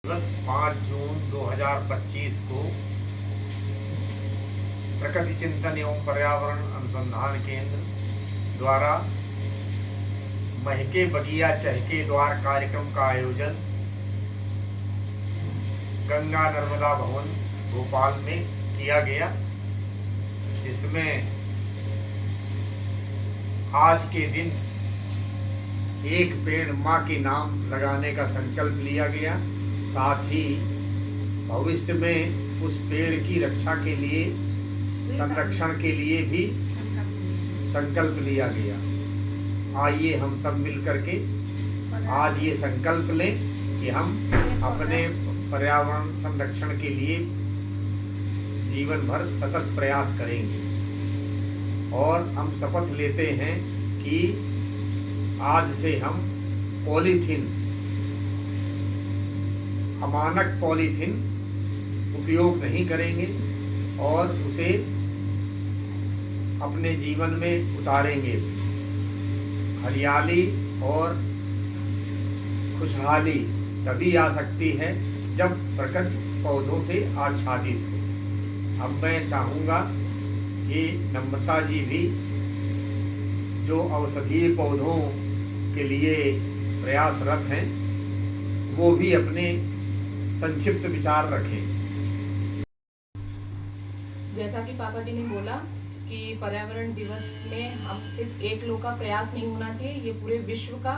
दिवस 5 जून 2025 को प्रकृति चिंतन एवं पर्यावरण अनुसंधान केंद्र द्वारा महके बगिया चहके द्वार कार्यक्रम का आयोजन गंगा नर्मदा भवन भोपाल में किया गया। इसमें आज के दिन एक पेड़ माँ के नाम लगाने का संकल्प लिया गया। साथ ही भविष्य में उस पेड़ की रक्षा के लिए, संरक्षण के लिए भी संकल्प लिया गया। आइए हम सब मिलकर के आज ये संकल्प लें कि हम अपने पर्यावरण संरक्षण के लिए जीवन भर सतत प्रयास करेंगे। और हम शपथ लेते हैं कि आज से हम पॉलीथीन, अमानक पॉलीथीन उपयोग नहीं करेंगे और उसे अपने जीवन में उतारेंगे। हरियाली और खुशहाली तभी आ सकती है जब प्रकृति पौधों से आच्छादित हो। अब मैं चाहूँगा कि नम्रता जी भी जो औषधीय पौधों के लिए प्रयासरत हैं, वो भी अपने संक्षिप्त विचार रखें। जैसा कि पापा जी ने बोला कि पर्यावरण दिवस में हम सिर्फ एक लोग का प्रयास नहीं होना चाहिए, ये पूरे विश्व का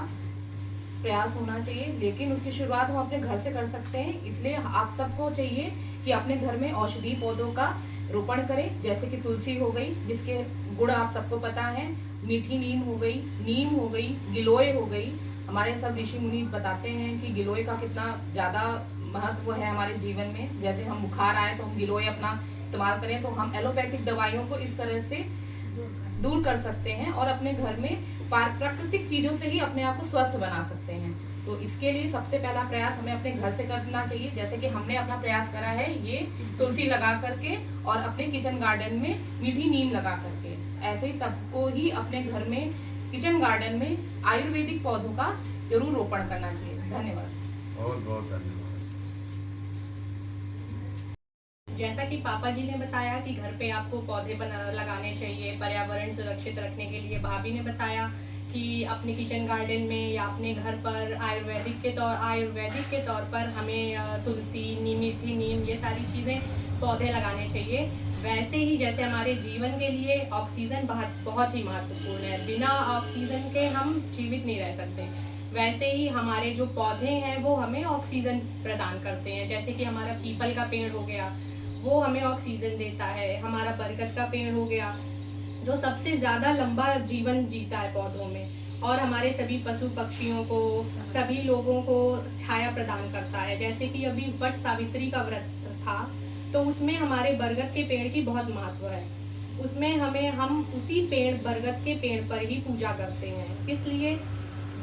प्रयास होना चाहिए। लेकिन उसकी शुरुआत हम अपने घर से कर सकते हैं। इसलिए आप सबको चाहिए कि अपने घर में औषधीय पौधों का रोपण करें, जैसे कि तुलसी हो गई, जिसके गुण आप सबको पता है, मीठी नीम हो गई, नीम हो गई, गिलोय हो गई। हमारे सब ऋषि मुनि बताते हैं कि गिलोय का कितना ज्यादा महत्व है हमारे जीवन में। जैसे हम बुखार आए तो हम गिलोय अपना इस्तेमाल करें तो हम एलोपैथिक दवाइयों को इस तरह से दूर कर सकते हैं और अपने घर में प्राकृतिक चीजों से ही अपने आप को स्वस्थ बना सकते हैं। तो इसके लिए सबसे पहला प्रयास हमें अपने घर से करना चाहिए, जैसे कि हमने अपना प्रयास करा है ये तुलसी लगा करके और अपने किचन गार्डन में मीठी नीम लगा करके। ऐसे ही सबको ही अपने घर में किचन गार्डन में आयुर्वेदिक पौधों का जरूर रोपण करना चाहिए। धन्यवाद। बहुत बहुत धन्यवाद। जैसा कि पापा जी ने बताया कि घर पे आपको पौधे लगाने चाहिए पर्यावरण सुरक्षित रखने के लिए, भाभी ने बताया कि अपने किचन गार्डन में या अपने घर पर आयुर्वेदिक के तौर पर हमें तुलसी, मीठी नीम, ये सारी चीज़ें पौधे लगाने चाहिए। वैसे ही जैसे हमारे जीवन के लिए ऑक्सीजन बहुत ही महत्वपूर्ण है, बिना ऑक्सीजन के हम जीवित नहीं रह सकते। वैसे ही हमारे जो पौधे हैं वो हमें ऑक्सीजन प्रदान करते हैं। जैसे कि हमारा पीपल का पेड़ हो गया, वो हमें ऑक्सीजन देता है। हमारा बरगद का पेड़ हो गया जो सबसे ज़्यादा लंबा जीवन जीता है पौधों में, और हमारे सभी पशु पक्षियों को, सभी लोगों को छाया प्रदान करता है। जैसे कि अभी वट सावित्री का व्रत था तो उसमें हमारे बरगद के पेड़ की बहुत महत्व है। उसमें हम उसी बरगद के पेड़ पर ही पूजा करते हैं, इसलिए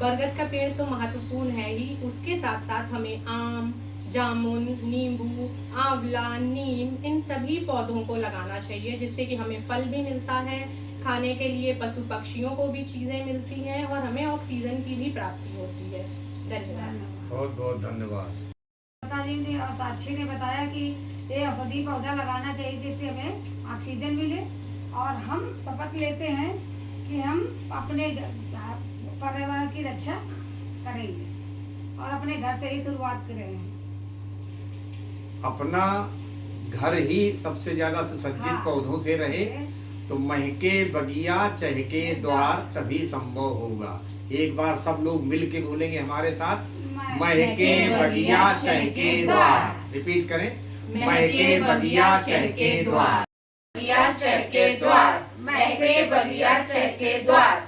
बरगद का पेड़ तो महत्वपूर्ण है ही। उसके साथ साथ हमें आम, जामुन, नींबू, आंवला, नीम, इन सभी पौधों को लगाना चाहिए, जिससे कि हमें फल भी मिलता है, खाने के लिए पशु पक्षियों को भी चीजें मिलती हैं और हमें ऑक्सीजन की भी प्राप्ति होती है। धन्यवाद। बहुत बहुत धन्यवाद। माताजी ने और साक्षी ने बताया कि ये औषधि पौधा लगाना चाहिए जिससे हमें ऑक्सीजन मिले। और हम शपथ लेते हैं कि हम अपने पर्यावरण की रक्षा करेंगे और अपने घर से ही शुरुआत करेंगे। अपना घर ही सबसे ज्यादा सुसज्जित पौधों से रहे तो महके बगिया चहके द्वार तभी संभव होगा। एक बार सब लोग मिल के बोलेंगे हमारे साथ, महके बगिया चहके द्वार। रिपीट करें, महके बगिया चहके द्वार, बगिया चहके द्वार, महके बगिया चहके द्वार।